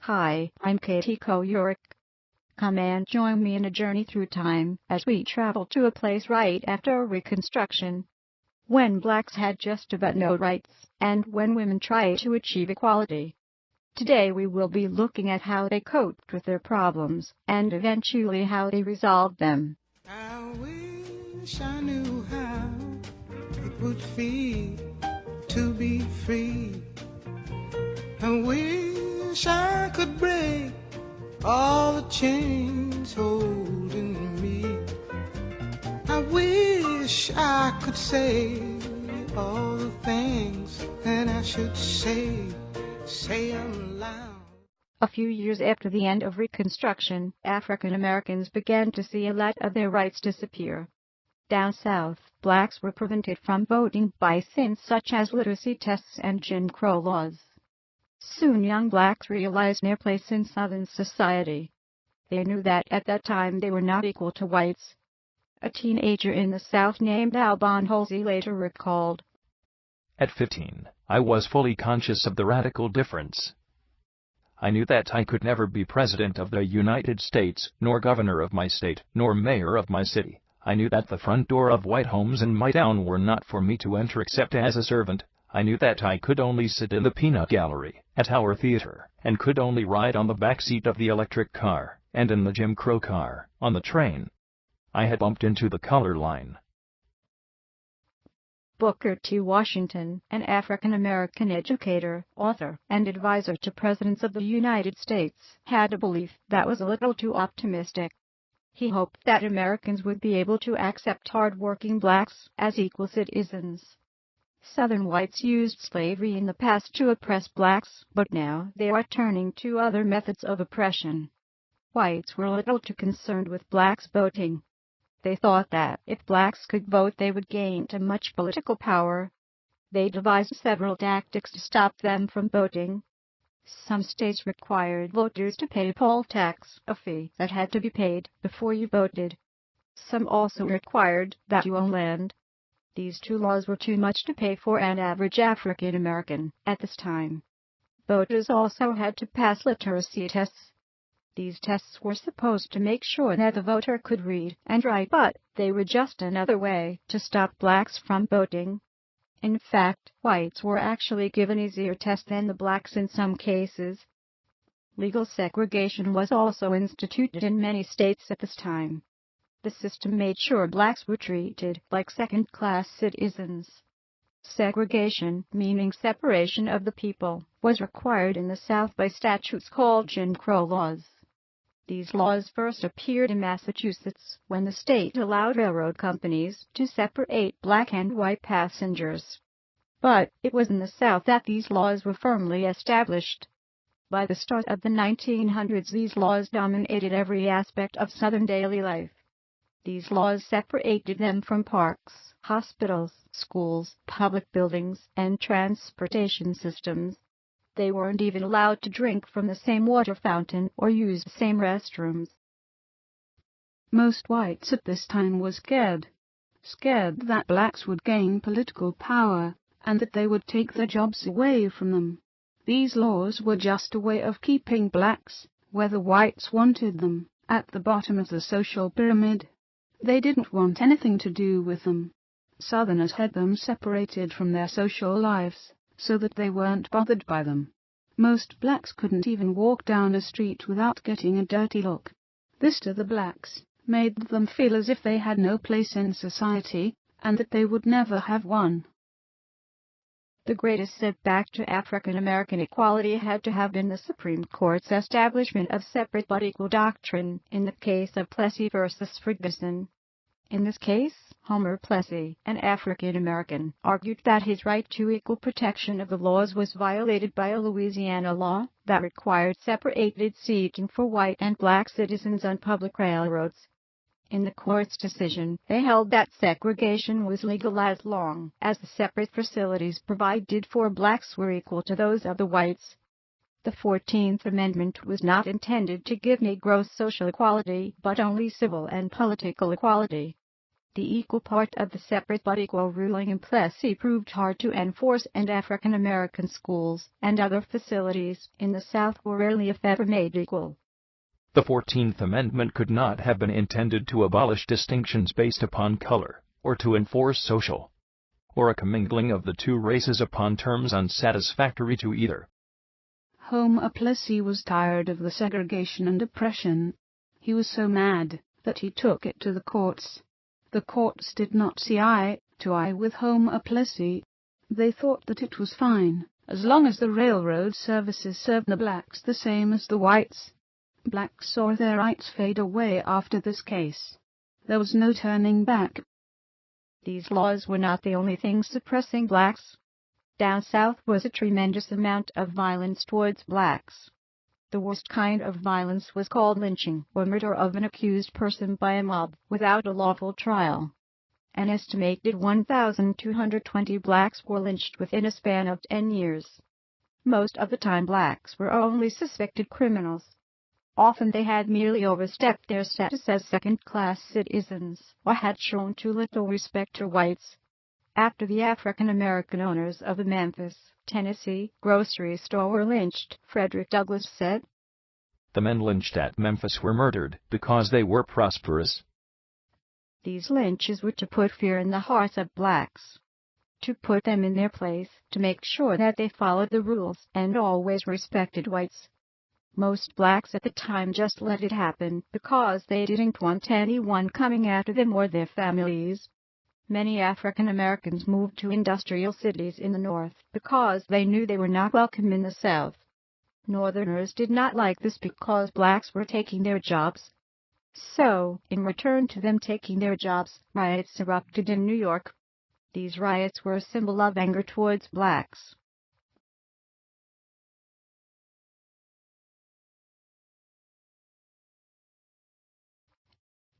Hi, I'm Katie Koyurick. Come and join me in a journey through time as we travel to a place right after Reconstruction, when blacks had just about no rights, and when women tried to achieve equality. Today we will be looking at how they coped with their problems, and eventually how they resolved them. I wish I knew how it would feel to be free. I wish I could break all the chains holding me. I wish I could say all the things that I should say them loud. A few years after the end of Reconstruction, African Americans began to see a lot of their rights disappear. Down south, blacks were prevented from voting by sins such as literacy tests and Jim Crow laws. Soon young blacks realized their place in Southern society. They knew that at that time they were not equal to whites. A teenager in the South named Alban Halsey later recalled, "At 15, I was fully conscious of the radical difference. I knew that I could never be President of the United States, nor governor of my state, nor mayor of my city. I knew that the front door of white homes in my town were not for me to enter except as a servant. I knew that I could only sit in the peanut gallery, at our theater, and could only ride on the back seat of the electric car, and in the Jim Crow car, on the train. I had bumped into the color line." Booker T. Washington, an African-American educator, author, and advisor to presidents of the United States, had a belief that was a little too optimistic. He hoped that Americans would be able to accept hard-working blacks as equal citizens. Southern whites used slavery in the past to oppress blacks, but now they are turning to other methods of oppression. Whites were little too concerned with blacks voting. They thought that if blacks could vote they would gain too much political power. They devised several tactics to stop them from voting. Some states required voters to pay a poll tax, a fee that had to be paid before you voted. Some also required that you own land. These two laws were too much to pay for an average African American at this time. Voters also had to pass literacy tests. These tests were supposed to make sure that the voter could read and write, but they were just another way to stop blacks from voting. In fact, whites were actually given easier tests than the blacks in some cases. Legal segregation was also instituted in many states at this time. The system made sure blacks were treated like second-class citizens. Segregation, meaning separation of the people, was required in the South by statutes called Jim Crow laws. These laws first appeared in Massachusetts when the state allowed railroad companies to separate black and white passengers. But it was in the South that these laws were firmly established. By the start of the 1900s, these laws dominated every aspect of Southern daily life. These laws separated them from parks, hospitals, schools, public buildings, and transportation systems. They weren't even allowed to drink from the same water fountain or use the same restrooms. Most whites at this time were scared that blacks would gain political power, and that they would take their jobs away from them. These laws were just a way of keeping blacks, whether whites wanted them, at the bottom of the social pyramid. They didn't want anything to do with them. Southerners had them separated from their social lives, so that they weren't bothered by them. Most blacks couldn't even walk down a street without getting a dirty look. This to the blacks made them feel as if they had no place in society, and that they would never have one. The greatest setback to African American equality had to have been the Supreme Court's establishment of separate but equal doctrine in the case of Plessy versus Ferguson. In this case, Homer Plessy, an African American, argued that his right to equal protection of the laws was violated by a Louisiana law that required separated seating for white and black citizens on public railroads. In the court's decision, they held that segregation was legal as long as the separate facilities provided for blacks were equal to those of the whites. The 14th Amendment was not intended to give Negroes social equality, but only civil and political equality. The equal part of the separate but equal ruling in Plessy proved hard to enforce, and African American schools and other facilities in the South were rarely if ever made equal. The 14th Amendment could not have been intended to abolish distinctions based upon color, or to enforce social or a commingling of the two races upon terms unsatisfactory to either. Homer Plessy was tired of the segregation and oppression. He was so mad that he took it to the courts. The courts did not see eye to eye with Homer Plessy. They thought that it was fine, as long as the railroad services served the blacks the same as the whites. Blacks saw their rights fade away after this case. There was no turning back. These laws were not the only things suppressing blacks. Down south was a tremendous amount of violence towards blacks. The worst kind of violence was called lynching, or murder of an accused person by a mob without a lawful trial. An estimated 1,220 blacks were lynched within a span of 10 years. Most of the time blacks were only suspected criminals. Often they had merely overstepped their status as second-class citizens, or had shown too little respect to whites. After the African American owners of the Memphis, Tennessee, grocery store were lynched, Frederick Douglass said, "The men lynched at Memphis were murdered because they were prosperous." These lynches were to put fear in the hearts of blacks, to put them in their place, to make sure that they followed the rules and always respected whites. Most blacks at the time just let it happen because they didn't want anyone coming after them or their families. Many African Americans moved to industrial cities in the North because they knew they were not welcome in the South. Northerners did not like this because blacks were taking their jobs. So, in return to them taking their jobs, riots erupted in New York. These riots were a symbol of anger towards blacks.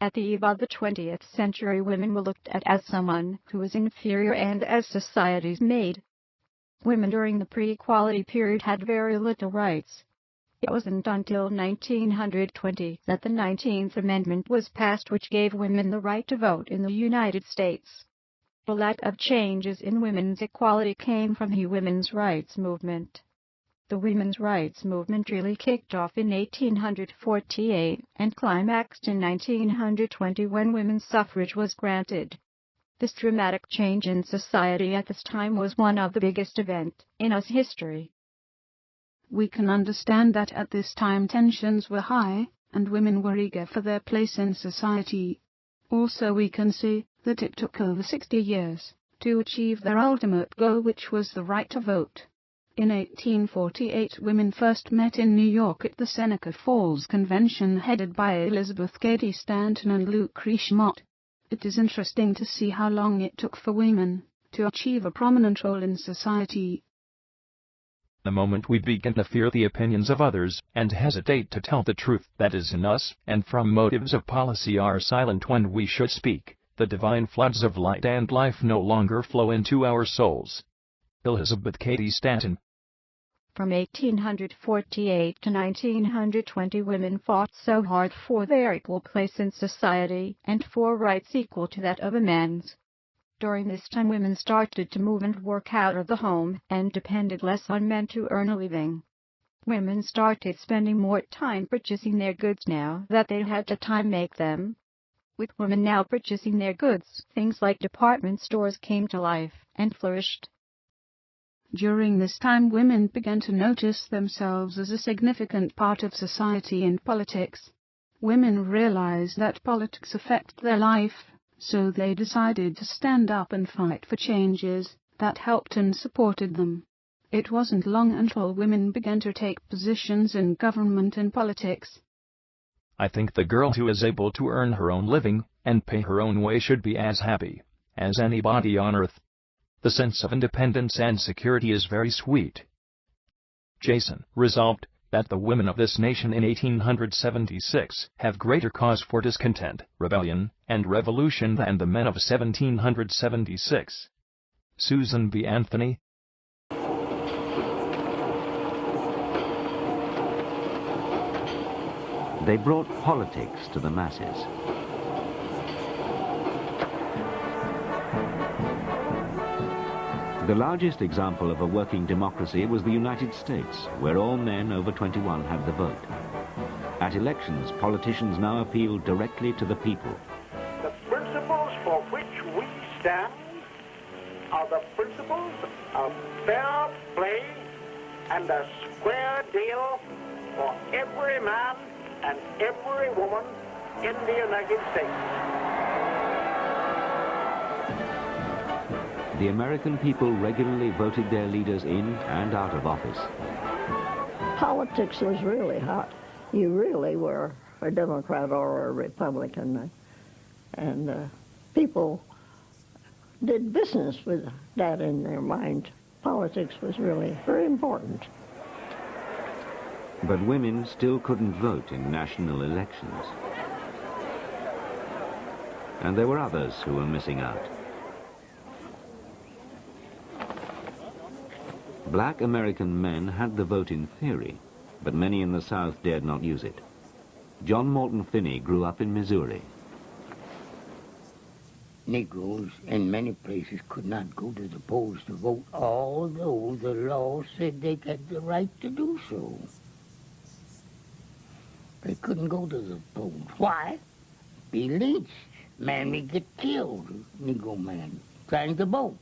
At the eve of the 20th century, women were looked at as someone who was inferior and as society's maid. Women during the pre-equality period had very little rights. It wasn't until 1920 that the 19th Amendment was passed, which gave women the right to vote in the United States. A lot of changes in women's equality came from the women's rights movement. The women's rights movement really kicked off in 1848 and climaxed in 1920 when women's suffrage was granted. This dramatic change in society at this time was one of the biggest events in US history. We can understand that at this time tensions were high, and women were eager for their place in society. Also we can see that it took over 60 years to achieve their ultimate goal, which was the right to vote. In 1848 women first met in New York at the Seneca Falls Convention headed by Elizabeth Cady Stanton and Lucretia Mott. It is interesting to see how long it took for women to achieve a prominent role in society. The moment we begin to fear the opinions of others, and hesitate to tell the truth that is in us, and from motives of policy are silent when we should speak, the divine floods of light and life no longer flow into our souls. Elizabeth Cady Stanton. From 1848 to 1920, women fought so hard for their equal place in society and for rights equal to that of a man's. During this time, women started to move and work out of the home and depended less on men to earn a living. Women started spending more time purchasing their goods now that they had the time to make them. With women now purchasing their goods, things like department stores came to life and flourished. During this time, women began to notice themselves as a significant part of society and politics. Women realized that politics affect their life, so they decided to stand up and fight for changes that helped and supported them. It wasn't long until women began to take positions in government and politics. I think the girl who is able to earn her own living and pay her own way should be as happy as anybody on earth. The sense of independence and security is very sweet. Jason resolved that the women of this nation in 1876 have greater cause for discontent, rebellion, and revolution than the men of 1776. Susan B. Anthony. They brought politics to the masses. The largest example of a working democracy was the United States, where all men over 21 had the vote. At elections, politicians now appeal directly to the people. The principles for which we stand are the principles of fair play and a square deal for every man and every woman in the United States. The American people regularly voted their leaders in and out of office. Politics was really hot. You really were a Democrat or a Republican, and people did business with that in their mind. Politics was really very important. But women still couldn't vote in national elections. And there were others who were missing out. Black American men had the vote in theory, but many in the South dared not use it. John Morton Finney grew up in Missouri. Negroes in many places could not go to the polls to vote, although the law said they had the right to do so. They couldn't go to the polls. Why? Be lynched. Man may get killed, Negro man, trying to vote.